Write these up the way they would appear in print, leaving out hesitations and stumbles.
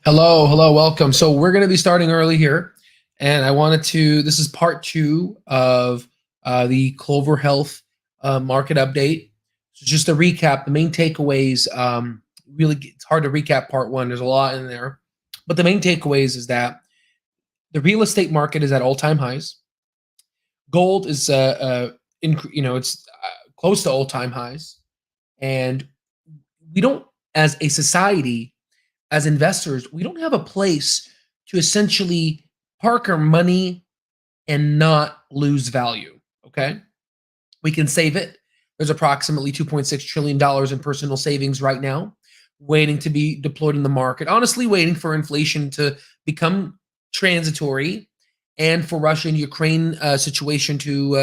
Hello, welcome. So we're going to be starting early here, and this is part two of the Clover Health market update. So just to recap, the main takeaways, really, it's hard to recap part one. There's a lot in there, but the main takeaways is that the real estate market is at all-time highs. Gold is, it's close to all-time highs, and we don't, as a society, as investors, we don't have a place to essentially park our money and not lose value. Okay. We can save it. There's approximately $2.6 trillion in personal savings right now, waiting to be deployed in the market. Honestly, waiting for inflation to become transitory and for Russia and Ukraine situation to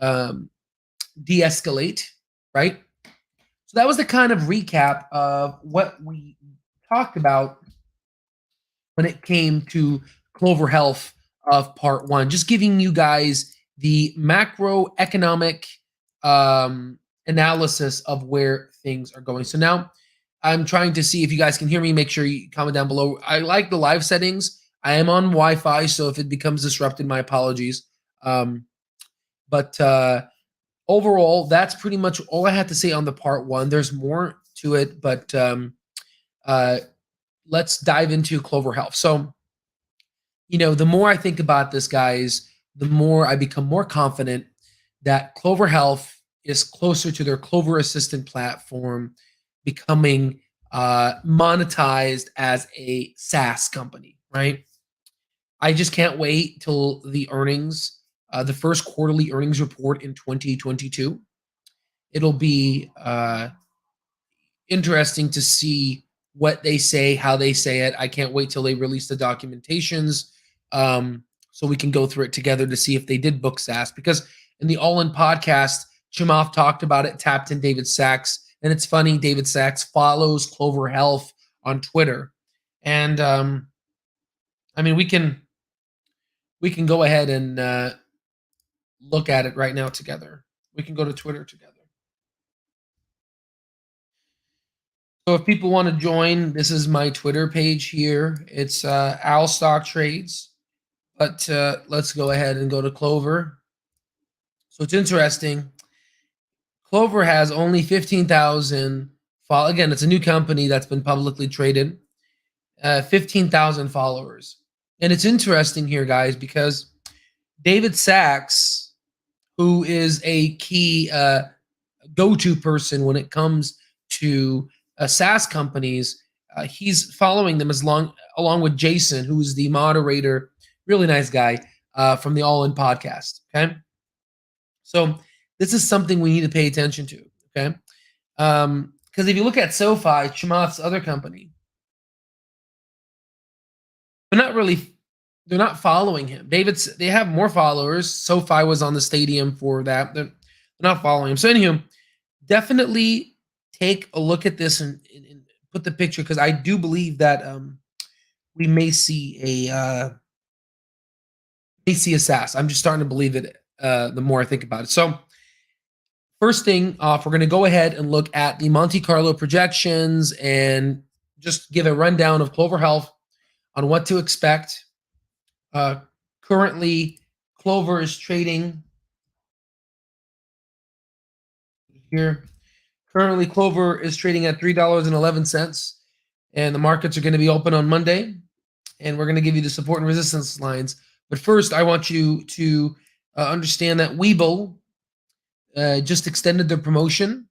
de escalate, right? So that was the kind of recap of what we talked about when it came to Clover Health of part one, just giving you guys the macroeconomic analysis of where things are going. So now I'm trying to see if you guys can hear me. Make sure you comment down below. I like the live settings. I am on Wi-Fi, so if it becomes disrupted, my apologies. But overall, that's pretty much all I had to say on the part one. There's more to it, but let's dive into Clover Health. So, the more I think about this, guys, the more I become more confident that Clover Health is closer to their Clover Assistant platform becoming monetized as a SaaS company, right? I just can't wait till the earnings, the first quarterly earnings report in 2022. It'll be interesting to see what they say, how they say it. I can't wait till they release the documentations so we can go through it together to see if they did book SaaS. Because in the All In podcast, Chamath talked about it, tapped in David Sachs. And it's funny, David Sachs follows Clover Health on Twitter. And we can go ahead and look at it right now together. We can go to Twitter together. So if people want to join, this is my Twitter page here. It's Al Stock Trades. But let's go ahead and go to Clover. So it's interesting. Clover has only 15,000. Again, it's a new company that's been publicly traded. 15,000 followers. And it's interesting here, guys, because David Sachs, who is a key go-to person when it comes to SaaS companies, he's following them along with Jason, who's the moderator, really nice guy from the All In podcast. Okay, so this is something we need to pay attention to. Okay, because if you look at SoFi, Chamath's other company, they're not following him. They have more followers. SoFi was on the stadium for that. They're not following him. So anywho, definitely take a look at this and put the picture, because I do believe that we may see a SaaS. I'm just starting to believe it the more I think about it. So first thing off, we're going to go ahead and look at the Monte Carlo projections and just give a rundown of Clover Health on what to expect. Currently, Clover is trading here. Currently, Clover is trading at $3.11, and the markets are going to be open on Monday, and we're going to give you the support and resistance lines. But first, I want you to understand that Webull just extended their promotion.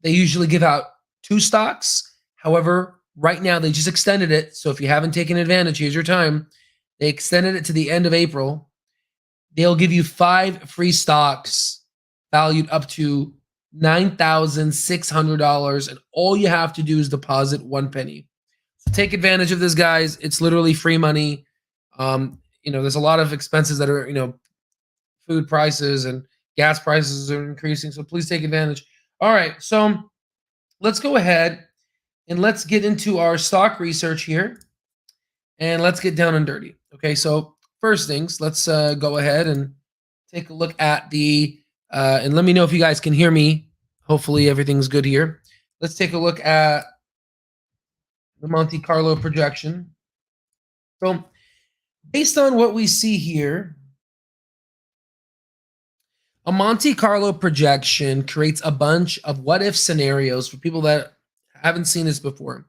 They usually give out 2 stocks. However, right now they just extended it. So if you haven't taken advantage, here's your time. They extended it to the end of April. They'll give you 5 free stocks valued up to $9,600, and all you have to do is deposit 1 penny. So take advantage of this, guys. It's literally free money. There's a lot of expenses that are, food prices and gas prices are increasing. So please take advantage. All right, so let's go ahead and let's get into our stock research here, and let's get down and dirty. Okay, so first things, let's go ahead and take a look at the and let me know if you guys can hear me. Hopefully everything's good here. Let's take a look at the Monte Carlo projection. So based on what we see here, a Monte Carlo projection creates a bunch of what if scenarios for people that haven't seen this before.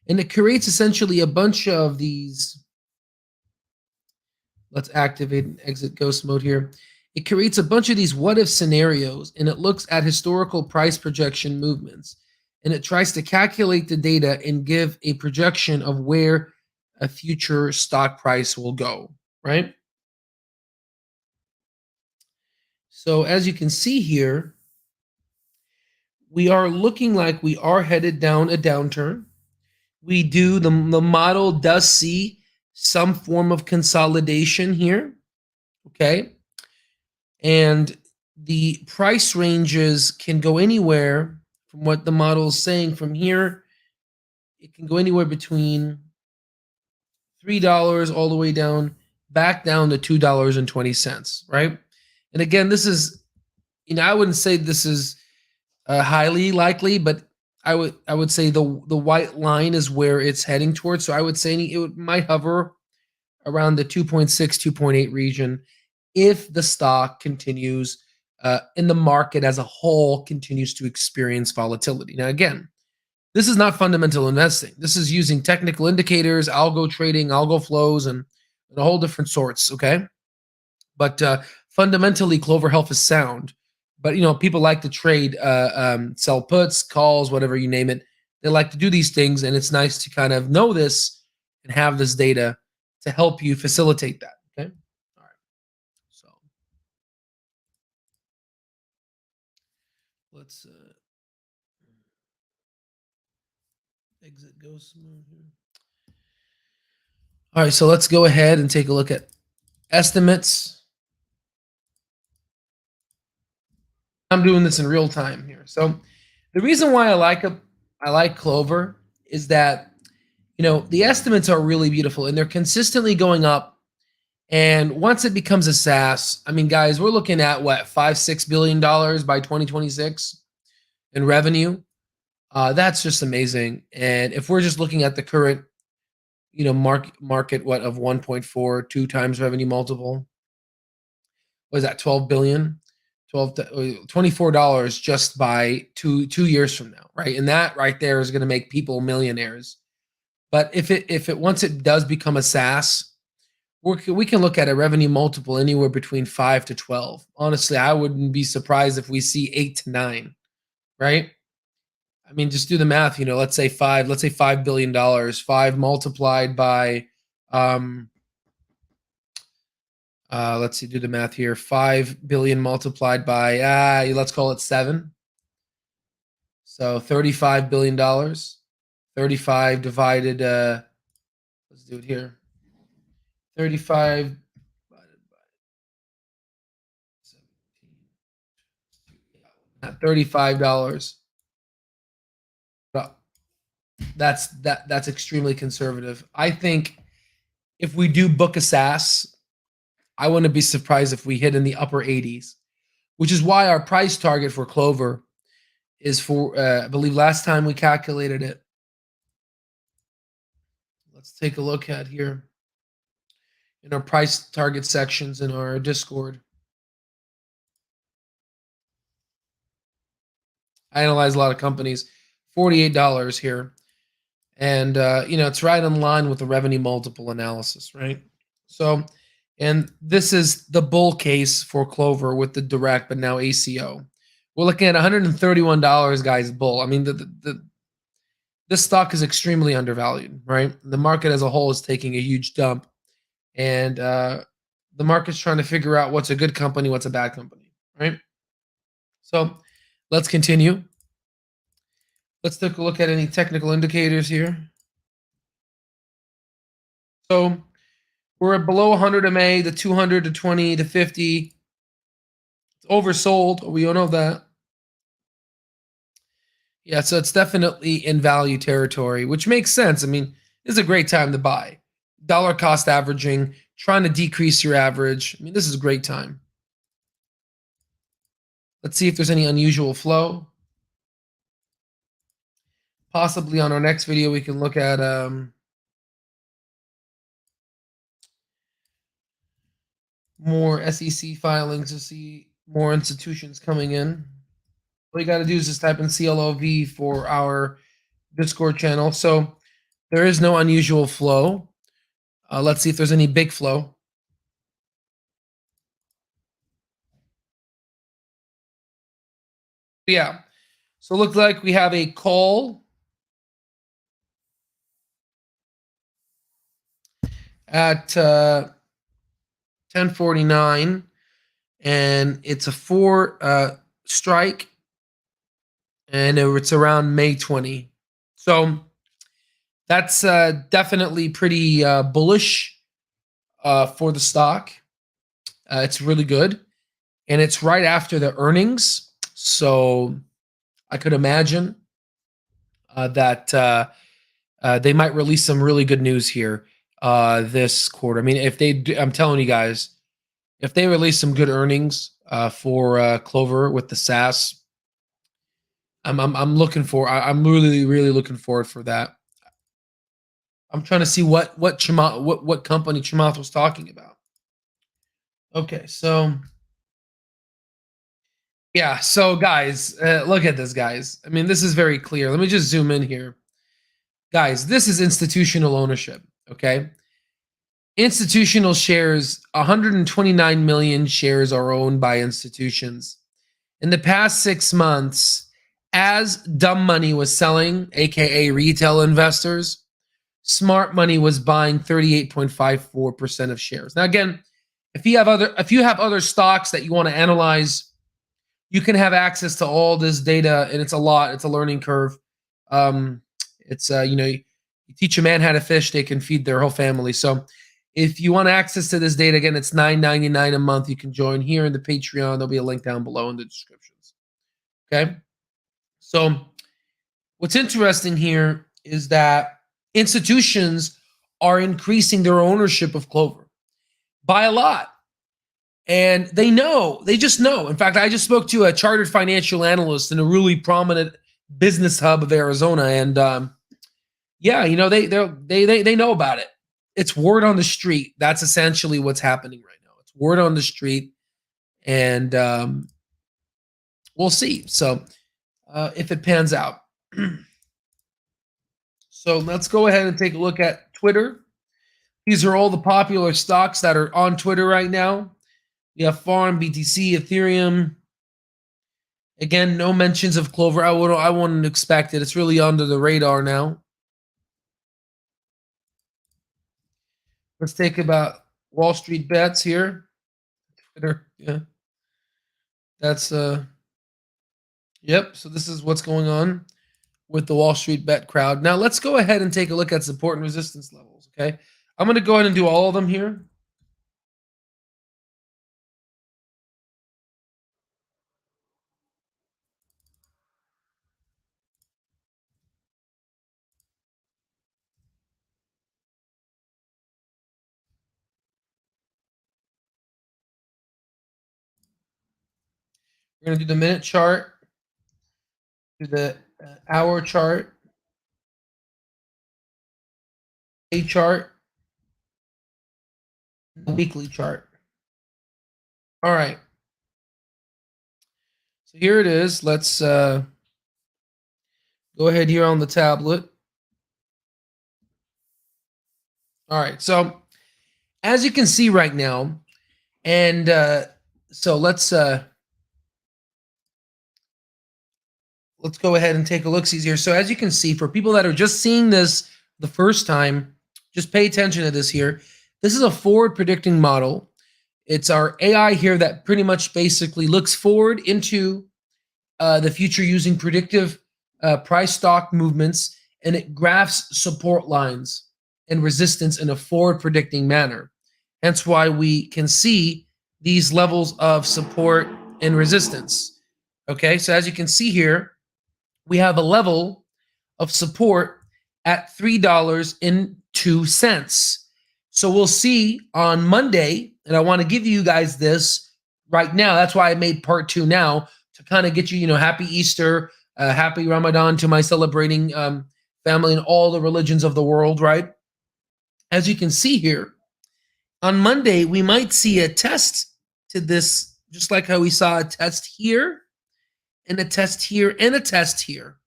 And it creates essentially a bunch of these. Let's activate and exit ghost mode here. It creates a bunch of these what if scenarios, and it looks at historical price projection movements. And it tries to calculate the data and give a projection of where a future stock price will go, right? So as you can see here, we are looking like we are headed down a downturn. The model does see some form of consolidation here, okay? And the price ranges can go anywhere from what the model is saying from here. It can go anywhere between $3 all the way down, back down to $2.20, right? And again, this is, I wouldn't say this is highly likely, but I would say the white line is where it's heading towards. So I would say it might hover around the 2.6, 2.8 region if the stock continues in the market as a whole continues to experience volatility. Now, again, this is not fundamental investing. This is using technical indicators, algo trading, algo flows, and a whole different sorts, okay? But fundamentally, Clover Health is sound. But, people like to trade, sell puts, calls, whatever you name it. They like to do these things, and it's nice to kind of know this and have this data to help you facilitate that, okay? All right. So let's exit ghost mode here. All right, so let's go ahead and take a look at estimates. I'm doing this in real time here. So the reason why I like Clover is that the estimates are really beautiful and they're consistently going up. And once it becomes a SaaS, I mean, guys, we're looking at what, $5-6 billion by 2026 in revenue. That's just amazing. And if we're just looking at the current, market what of 1.42 times revenue multiple, what is that, 12 billion? $24 just by two years from now, right? And that right there is going to make people millionaires. But if it once it does become a SaaS, we can look at a revenue multiple anywhere between 5 to 12. Honestly, I wouldn't be surprised if we see 8 to 9, right? I mean, just do the math. Let's say $5 billion, 5 multiplied by let's see, do the math here. 5 billion multiplied by, let's call it 7. So $35 billion. 35 divided, let's do it here. 35 divided by 17. $35. That's extremely conservative. I think if we do book a SaaS, I wouldn't be surprised if we hit in the upper 80s, which is why our price target for Clover is for, I believe last time we calculated it. Let's take a look at here in our price target sections in our Discord. I analyze a lot of companies, $48 here. And, it's right in line with the revenue multiple analysis, right? So, and this is the bull case for Clover with the direct, but now ACO. We're looking at $131, guys, bull. I mean, this stock is extremely undervalued, right? The market as a whole is taking a huge dump. And the market's trying to figure out what's a good company, what's a bad company, right? So let's continue. Let's take a look at any technical indicators here. So we're below 100 MA, the 200 to 20 to 50. It's oversold. We all know that. Yeah, so it's definitely in value territory, which makes sense. I mean, this is a great time to buy. Dollar cost averaging, trying to decrease your average. I mean, this is a great time. Let's see if there's any unusual flow. Possibly on our next video, we can look at more SEC filings to see more institutions coming in. All you got to do is just type in CLOV for our Discord channel. So there is no unusual flow. Let's see if there's any big flow. Yeah. So it looks like we have a call at 10:49, and it's a 4 strike, and it's around May 20. So that's definitely pretty bullish for the stock. It's really good, and it's right after the earnings. So I could imagine that they might release some really good news here this quarter. I mean, if they do, I'm telling you guys, if they release some good earnings for Clover with the SaaS, I'm looking for. I'm really looking forward for that. I'm trying to see what company Chamath was talking about. Okay, so yeah, so guys, look at this, guys. I mean, this is very clear. Let me just zoom in here, guys. This is institutional ownership. Okay, institutional shares. 129 million shares are owned by institutions. In the past 6 months, as dumb money was selling, aka retail investors, smart money was buying 38.54% of shares. Now, again, if you have other stocks that you want to analyze, you can have access to all this data, and it's a lot. It's a learning curve. It's you teach a man how to fish, they can feed their whole family. So, if you want access to this data, again, it's $9.99 a month. You can join here in the Patreon. There'll be a link down below in the descriptions. Okay. So, what's interesting here is that institutions are increasing their ownership of Clover by a lot. And they just know. In fact, I just spoke to a chartered financial analyst in a really prominent business hub of Arizona. And yeah, they know about it. It's word on the street. That's essentially what's happening right now. It's word on the street. And we'll see. So if it pans out. So let's go ahead and take a look at Twitter. These are all the popular stocks that are on Twitter right now. You have Farm, BTC, Ethereum. Again, no mentions of Clover. I wouldn't expect it. It's really under the radar now. Let's take about Wall Street bets here. Twitter, yeah. That's yep. So this is what's going on with the Wall Street bet crowd. Now let's go ahead and take a look at support and resistance levels. Okay, I'm going to go ahead and do all of them here. We're going to do the minute chart, do the hour chart, day chart, the weekly chart. All right. So here it is. Let's go ahead here on the tablet. All right. So as you can see right now, and so let's go ahead and take a look here. So as you can see, for people that are just seeing this the first time, just pay attention to this here. This is a forward predicting model. It's our AI here that pretty much basically looks forward into the future using predictive price stock movements, and it graphs support lines and resistance in a forward predicting manner. Hence why we can see these levels of support and resistance. Okay, so as you can see here, we have a level of support at $3.02. So we'll see on Monday, and I want to give you guys this right now. That's why I made part 2 now, to kind of get you, happy Easter. Happy Ramadan to my celebrating family in all the religions of the world, right? As you can see here, on Monday, we might see a test to this, just like how we saw a test here, and a test here, and a test here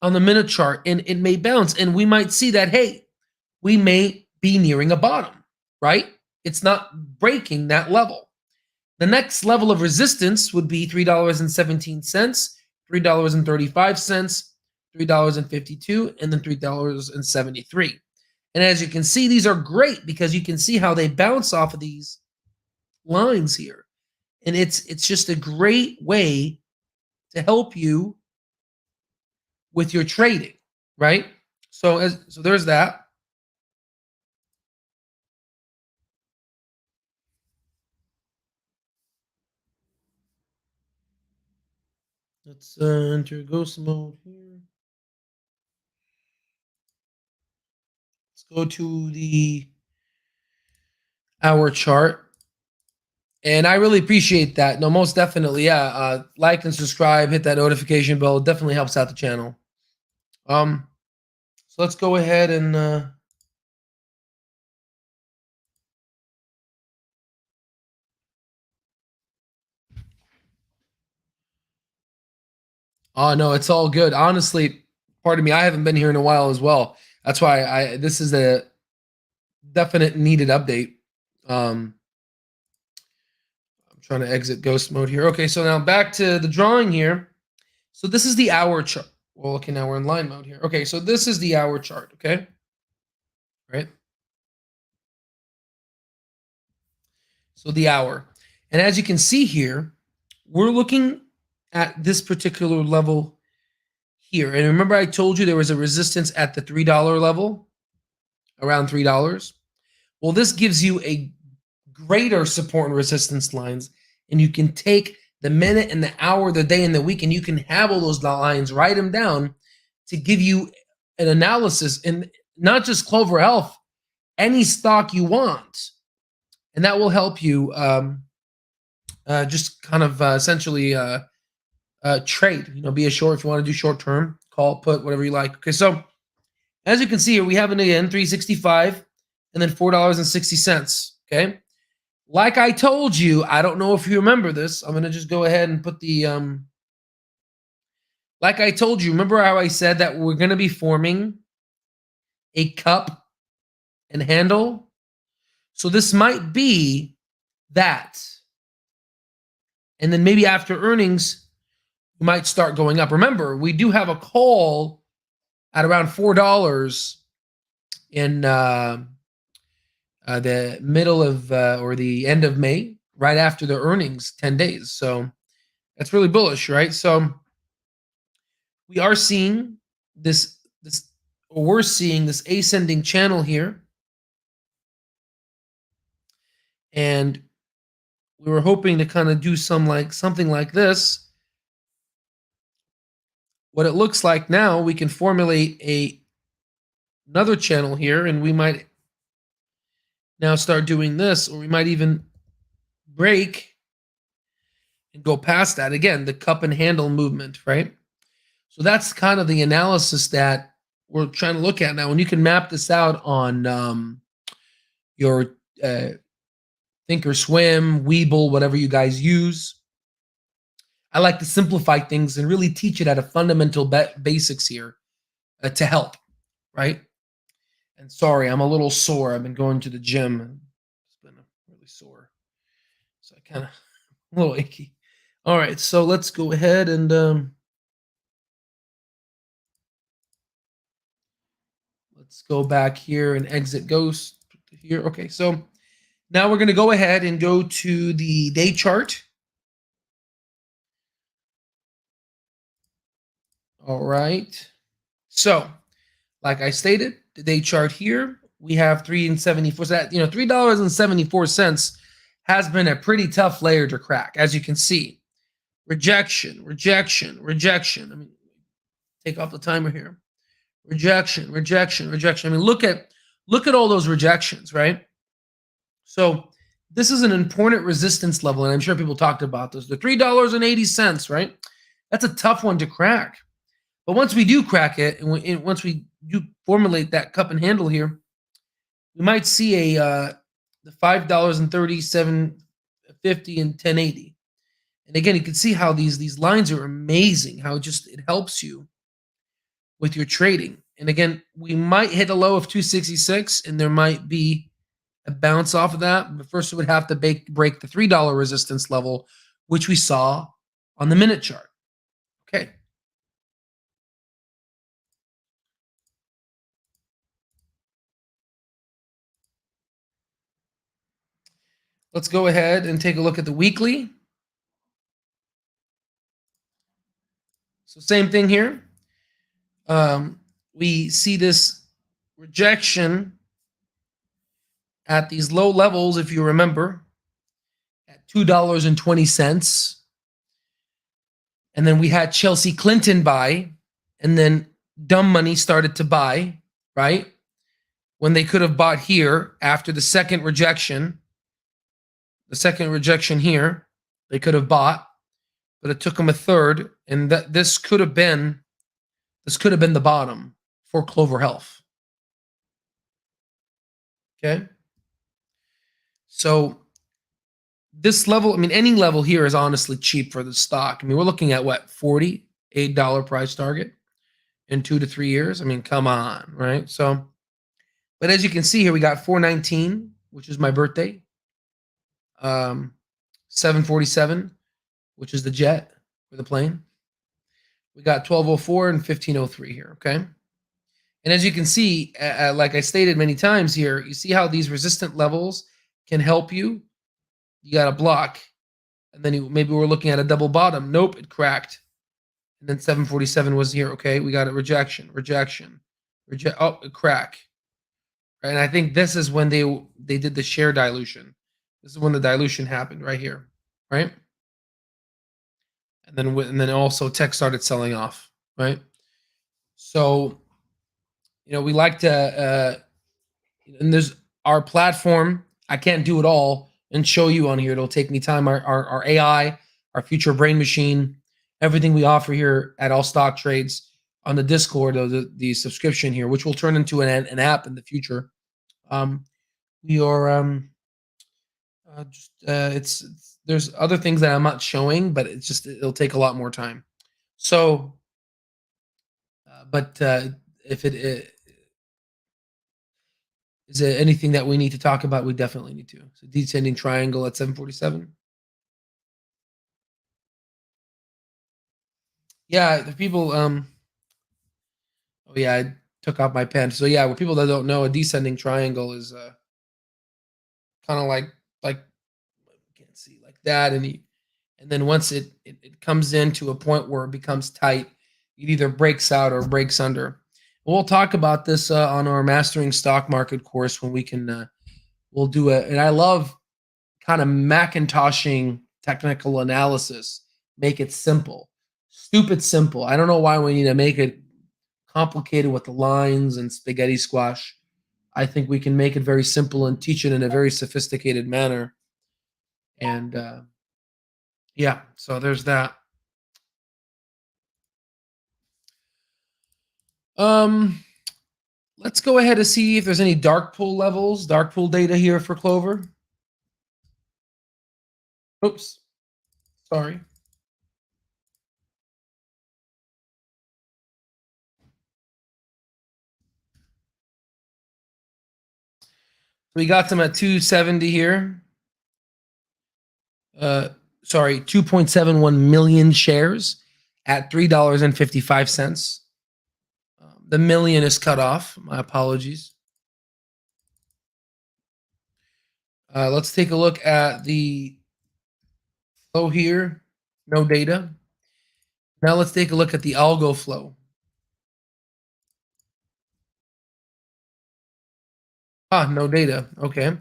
on the minute chart, and it may bounce, and we might see that, hey, we may be nearing a bottom, right? It's not breaking that level. The next level of resistance would be $3.17, $3.35, $3.52, and then $3.73. And as you can see, these are great because you can see how they bounce off of these lines here. And it's just a great way to help you with your trading, right? So there's that. Let's enter ghost mode here. Let's go to the hour chart. And I really appreciate that. No, most definitely, yeah. Like and subscribe, hit that notification bell. It definitely helps out the channel. So let's go ahead and oh no, it's all good. Honestly, pardon me, I haven't been here in a while as well. That's why this is a definite needed update. I'm trying to exit ghost mode here. Okay, so now back to the drawing here. So this is the hour chart. Well, okay, now we're in line mode here. Okay, so this is the hour chart, okay? Right? So the hour. And as you can see here, we're looking at this particular level here. And remember I told you there was a resistance at the $3 level, around $3. Well, this gives you a greater support and resistance lines, and you can take the minute and the hour, the day and the week, and you can have all those lines, write them down to give you an analysis, and not just Clover Health, any stock you want. And that will help you just kind of essentially trade, be a short if you want to do short term, call, put, whatever you like. Okay, so as you can see here, we have it again, 365 and then $4.60. Okay. Like I told you, I don't know if you remember this. I'm going to just go ahead and put the, like I told you, remember how I said that we're going to be forming a cup and handle? So this might be that. And then maybe after earnings, we might start going up. Remember, we do have a call at around $4 in the middle of or the end of May, right after the earnings, 10 days. So that's really bullish, right? So we are seeing we're seeing this ascending channel here. And we were hoping to kind of do something like this. What it looks like now, we can formulate another channel here, and we might now start doing this, or we might even break and go past that. Again, the cup and handle movement, right? So that's kind of the analysis that we're trying to look at now. And you can map this out on your Thinkorswim, Webull, whatever you guys use. I like to simplify things and really teach it at a fundamental basics here to help, right? And sorry, I'm a little sore. I've been going to the gym. It's been really sore. So I kind of a little achy. All right, so let's go ahead and let's go back here and exit ghost here. Okay, so now we're going to go ahead and go to the day chart. All right. So, like I stated, the day chart here, we have $3.74. So that, $3.74 has been a pretty tough layer to crack, as you can see. Rejection, rejection, rejection. I mean, take off the timer here. Rejection, rejection, rejection. I mean, look at all those rejections, right? So this is an important resistance level, and I'm sure people talked about this. The $3.80, right? That's a tough one to crack. But once we do crack it, and once we do formulate that cup and handle here, we might see the $5.37.50 and 1080. And again, you can see how these lines are amazing. How it helps you with your trading. And again, we might hit a low of 266, and there might be a bounce off of that. But first, we would have to break the $3 resistance level, which we saw on the minute chart. Okay. Let's go ahead and take a look at the weekly. So same thing here. We see this rejection at these low levels, if you remember, at $2.20. And then we had Chelsea Clinton buy, and then dumb money started to buy, right? When they could have bought here after the second rejection here, they could have bought, but it took them a third, and this could have been the bottom for Clover Health. Okay. So this level, I mean, any level here is honestly cheap for the stock. I mean, we're looking at what, $48 price target in 2 to 3 years. I mean, come on, right? So, but as you can see here, we got 419, which is my birthday. 747, which is the jet or the plane. We got 1204 and 1503 here, okay? And as you can see, like I stated many times here, you see how these resistant levels can help you. You got a block, and then maybe we're looking at a double bottom. Nope, it cracked. And then 747 was here, okay? We got a rejection, oh, a crack. Right? And I think this is when they did the share dilution. This is when the dilution happened right here, right? And then also tech started selling off, right? So, we like to, and there's our platform. I can't do it all and show you on here. It'll take me time. Our AI, our future brain machine, everything we offer here at All Stock Trades on the Discord, or the subscription here, which will turn into an app in the future. We are there's other things that I'm not showing, but it'll take a lot more time. So, if it is there anything that we need to talk about, we definitely need to. So descending triangle at 747. Yeah, the people. Oh yeah, I took off my pen. So yeah, for people that don't know, a descending triangle is kind of like you can't see like that, and then once it comes into a point where it becomes tight, it either breaks out or breaks under. We'll talk about this on our Mastering Stock Market course when we can. We'll do it, and I love kind of Macintoshing technical analysis. Make it simple, stupid simple. I don't know why we need to make it complicated with the lines and spaghetti squash. I think we can make it very simple and teach it in a very sophisticated manner. And yeah, so there's that. Let's go ahead and see if there's any dark pool levels, dark pool data here for Clover. Oops, sorry. We got them at 270 here. Sorry, 2.71 million shares at $3.55. The million is cut off. My apologies. Let's take a look at the flow here. No data. Now let's take a look at the algo flow. No data. Okay.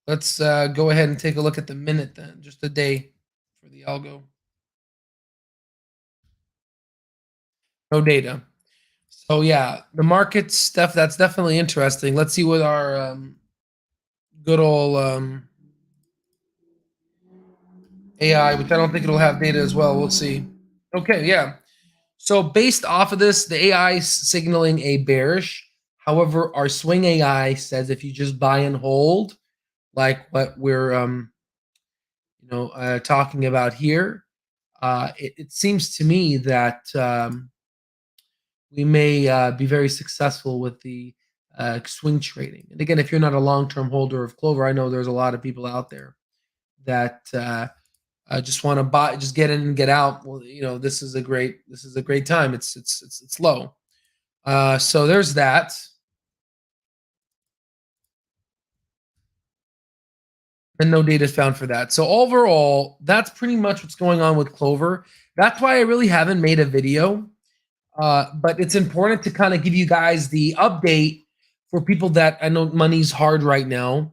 Let's go ahead and take a look at the minute then, just a day for the algo. No data. So yeah, the market stuff, that's definitely interesting. Let's see what our good old AI, which I don't think it'll have data as well. We'll see. Okay, yeah. So based off of this, the AI is signaling a bearish. However, our swing AI says if you just buy and hold, like what we're talking about here, it seems to me that we may be very successful with the swing trading. And again, if you're not a long-term holder of Clover, I know there's a lot of people out there that just want to buy, just get in and get out. Well, this is a great time. It's low. So there's that. And no data is found for that. So overall, that's pretty much what's going on with Clover. That's why I really haven't made a video. But it's important to kind of give you guys the update for people that I know money's hard right now.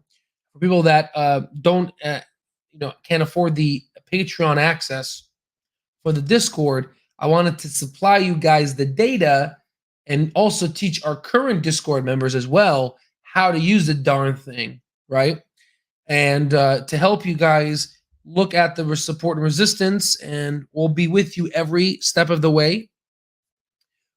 For people that don't, can't afford the Patreon access for the Discord, I wanted to supply you guys the data and also teach our current Discord members as well how to use the darn thing, right? And to help you guys look at the support and resistance, and we'll be with you every step of the way.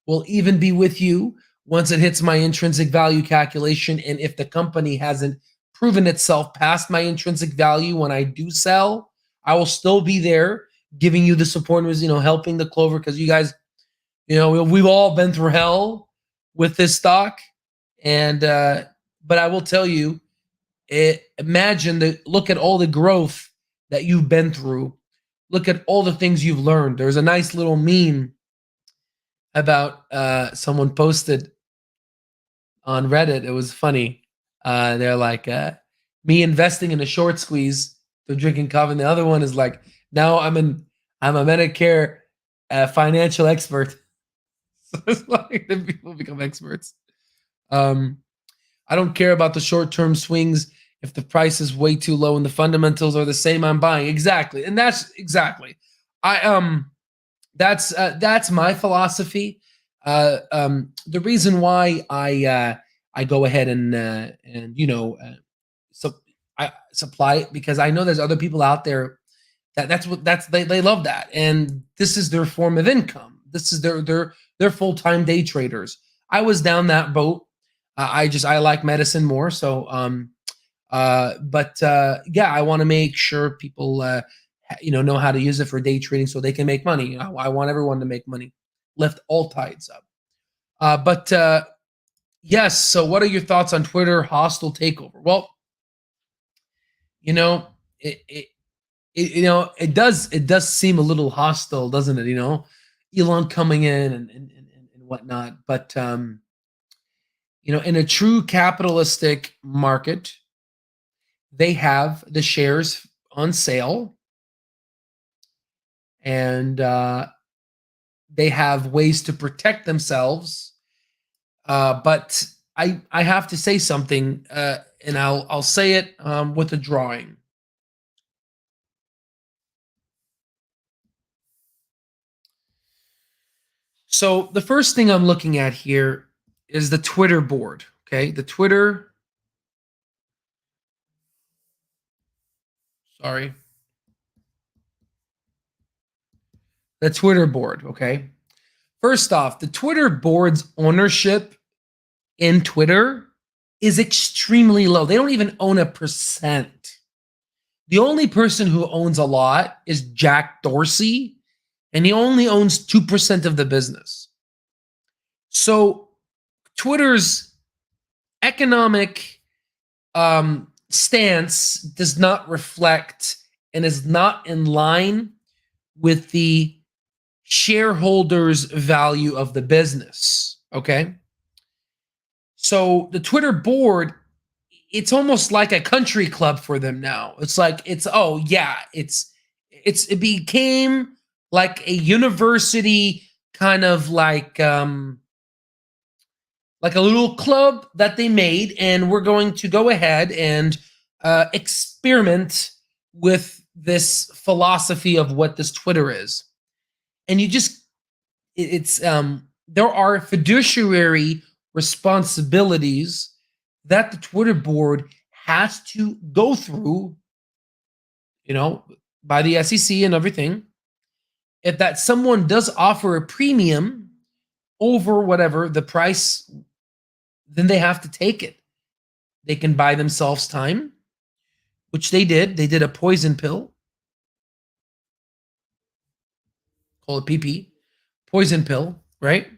We'll even be with you once it hits my intrinsic value calculation, and if the company hasn't proven itself past my intrinsic value when I do sell, I will still be there giving you the support and helping the Clover, because you guys, we've all been through hell with this stock. And but I will tell you, look at all the growth that you've been through. Look at all the things you've learned. There's a nice little meme about someone posted on Reddit. It was funny. They're like, me investing in a short squeeze through drinking coffee. And the other one is like, now I'm a Medicare financial expert. So it's like the people become experts. I don't care about the short-term swings. If the price is way too low and the fundamentals are the same, I'm buying. Exactly. And that's exactly. That's my philosophy. The reason why I go ahead and so I supply it, because I know there's other people out there they love that, and this is their form of income. This is their full-time day traders. I was down that boat. I like medicine more. So yeah, I want to make sure people know how to use it for day trading so they can make money. I want everyone to make money, lift all tides up. But yes. So, what are your thoughts on Twitter hostile takeover? Well, it does seem a little hostile, doesn't it? Elon coming in and whatnot. But in a true capitalistic market, they have the shares on sale, and they have ways to protect themselves. But I have to say something, and I'll say it with a drawing. So the first thing I'm looking at here is the Twitter board. Okay, the Twitter. Sorry. The Twitter board. Okay. First off, the Twitter board's ownership in Twitter is extremely low. They don't even own 1%. The only person who owns a lot is Jack Dorsey, and he only owns 2% of the business. So Twitter's economic stance does not reflect and is not in line with the shareholders' value of the business. Okay. So the Twitter board, it's almost like a country club for them now. It's like it became like a university, kind of like a little club that they made, and we're going to go ahead and experiment with this philosophy of what this Twitter is. And there are fiduciary responsibilities that the Twitter board has to go through, by the SEC and everything. if that someone does offer a premium over whatever the price, then they have to take it. They can buy themselves time, which they did. They did a poison pill, call it PP, poison pill, right?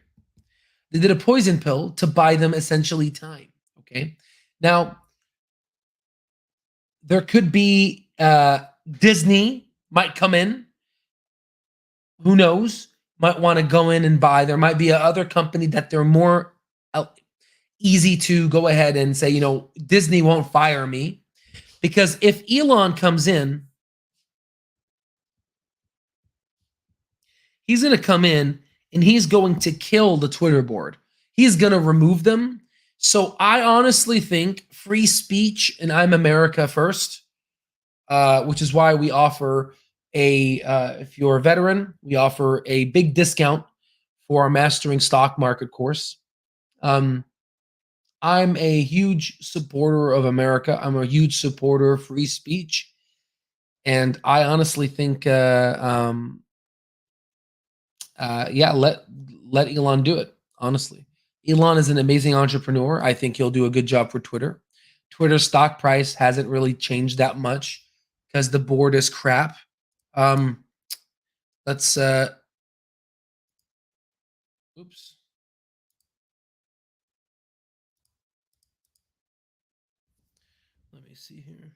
They did a poison pill to buy them essentially time. Okay. Now, there could be Disney might come in. Who knows? Might want to go in and buy. There might be another company that they're more easy to go ahead and say, you know, Disney won't fire me. Because if Elon comes in, he's going to come in and he's going to kill the Twitter board. He's going to remove them. So I honestly think free speech and I'm America first, which is why we offer if you're a veteran, we offer a big discount for our Mastering Stock Market course. I'm a huge supporter of America. I'm a huge supporter of free speech. And I honestly think, yeah, let Elon do it, honestly. Elon is an amazing entrepreneur. I think he'll do a good job for Twitter. Twitter's stock price hasn't really changed that much because the board is crap. Let's oops. Let me see here.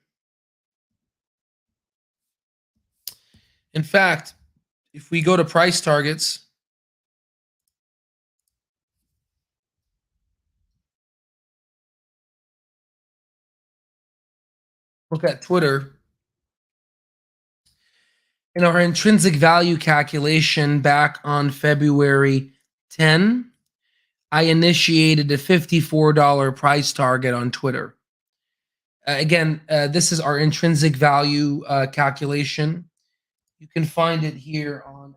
In fact, if we go to price targets, look at Twitter. In our intrinsic value calculation back on February 10, I initiated a $54 price target on Twitter. Again, this is our intrinsic value calculation. You can find it here on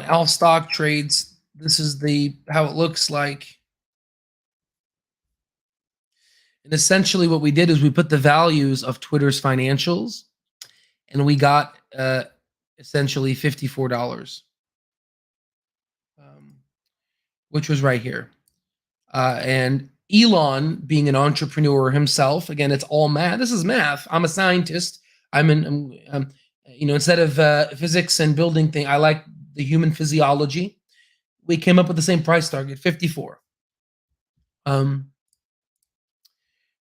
Al Stock Trades. This is how it looks like. And essentially what we did is we put the values of Twitter's financials and we got essentially $54, which was right here. And Elon, being an entrepreneur himself, again, it's all math. This is math. I'm a scientist. Instead of physics and building thing, I like the human physiology. We came up with the same price target, 54.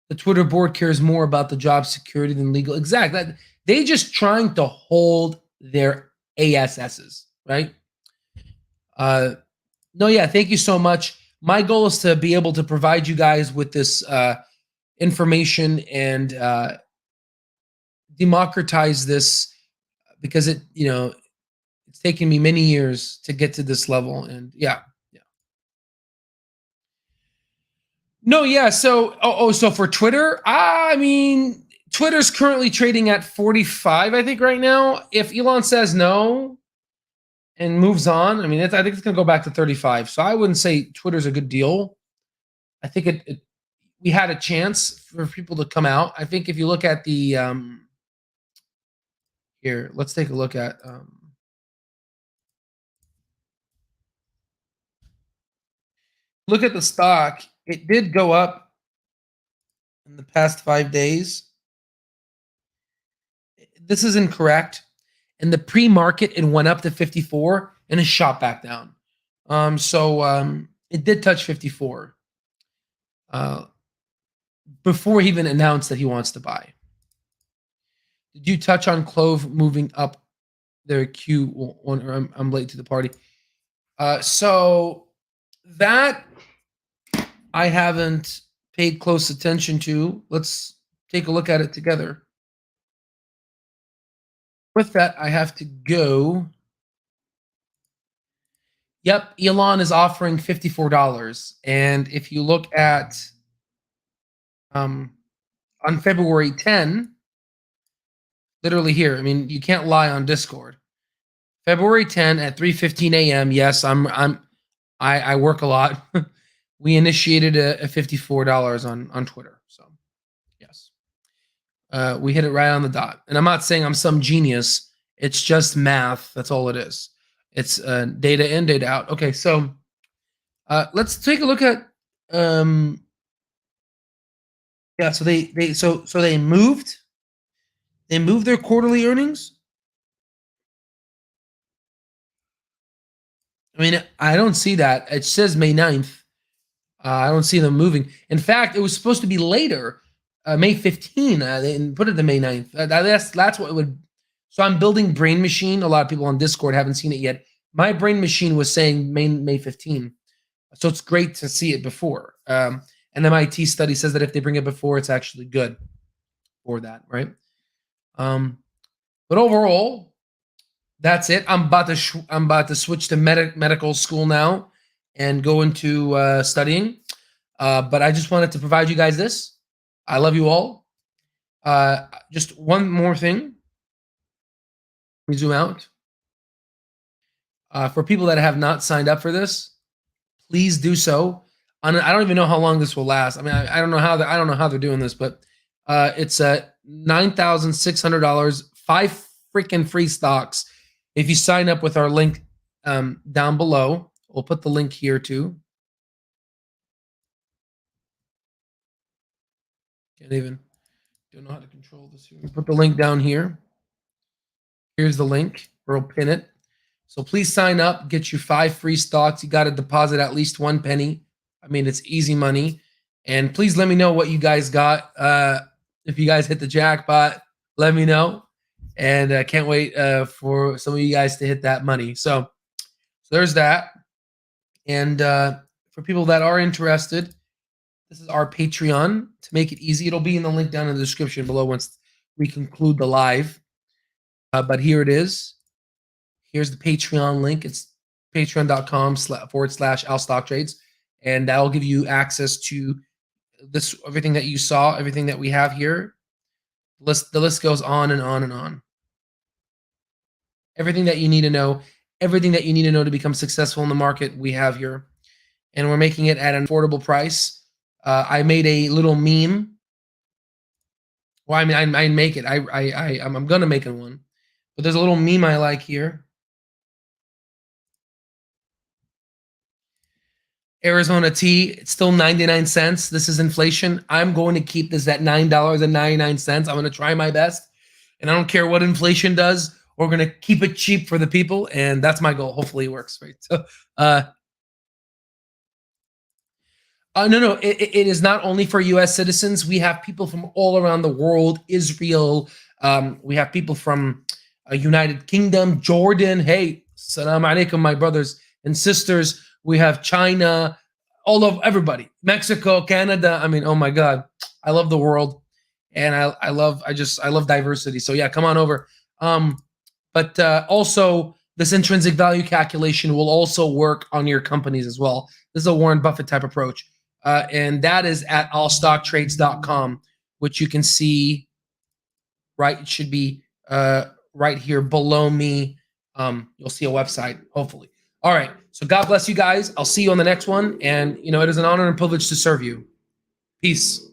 The Twitter board cares more about the job security than legal. Exactly. They just trying to hold their ASSs, right? No, yeah, thank you so much. My goal is to be able to provide you guys with this information and democratize this because it's taken me many years to get to this level. And yeah. No, yeah. So, so for Twitter, I mean, Twitter's currently trading at 45, I think, right now. If Elon says no and moves on, I mean, I think it's going to go back to 35. So I wouldn't say Twitter's a good deal. I think we had a chance for people to come out. I think if you look at the here, let's take a look at look at the stock. It did go up in the past 5 days. This is incorrect. In the pre-market, it went up to 54 and it shot back down. It did touch 54 before he even announced that he wants to buy. Did you touch on CLOV moving up their Q1? Or I'm late to the party. So that I haven't paid close attention to. Let's take a look at it together. With that, I have to go. Yep, Elon is offering $54. And if you look at on February 10, literally here, I mean, you can't lie on Discord. February 10 at 3:15 a.m. Yes, I work a lot. We initiated a $54 on Twitter. So yes. We hit it right on the dot. And I'm not saying I'm some genius. It's just math. That's all it is. It's data in, data out. Okay, so let's take a look at yeah. So they moved their quarterly earnings. I mean, I don't see that. It says May 9th. I don't see them moving. In fact, it was supposed to be later, May 15. They didn't put it to May 9th. That's what it would. So I'm building Brain Machine. A lot of people on Discord haven't seen it yet. My Brain Machine was saying May 15. So it's great to see it before. And the MIT study says that if they bring it before, it's actually good for that, right? But overall, that's it. I'm about to switch to medical school now and go into studying. But I just wanted to provide you guys this. I love you all. Just one more thing. Let me zoom out. For people that have not signed up for this, please do so. I don't even know how long this will last. I mean, I don't know how they're doing this, but it's $9,600, 5 freaking free stocks. If you sign up with our link down below, we'll put the link here too. Don't know how to control this here. Put the link down here. Here's the link. We'll pin it. So please sign up, get you 5 free stocks. You got to deposit at least 1 penny. I mean, it's easy money. And please let me know what you guys got. If you guys hit the jackpot, let me know. And I can't wait for some of you guys to hit that money. So there's that. And for people that are interested, this is our Patreon. To make it easy, it'll be in the link down in the description below once we conclude the live. But here it is. Here's the Patreon link. It's patreon.com/AlStockTrades. And that'll give you access to this, everything that you saw, everything that we have here. The list goes on and on and on. Everything that you need to know, everything that you need to know to become successful in the market, we have here. And we're making it at an affordable price. I made a little meme. Well, I mean, I make it. I'm gonna make it one. But there's a little meme I like here. Arizona tea, it's still 99 cents. This is inflation. I'm going to keep this at $9.99. I'm going to try my best. And I don't care what inflation does. We're going to keep it cheap for the people. And that's my goal. Hopefully it works, right? So, no. It is not only for U.S. citizens. We have people from all around the world, Israel. We have people from United Kingdom, Jordan. Hey, salam alaikum, my brothers and sisters. We have China, all of everybody, Mexico, Canada. I mean, oh my God, I love the world, and I love diversity. So yeah, come on over. But also this intrinsic value calculation will also work on your companies as well. This is a Warren Buffett type approach, and that is at allstocktrades.com, which you can see. Right, it should be right here below me. You'll see a website, hopefully. All right. So God bless you guys. I'll see you on the next one. And, it is an honor and privilege to serve you. Peace.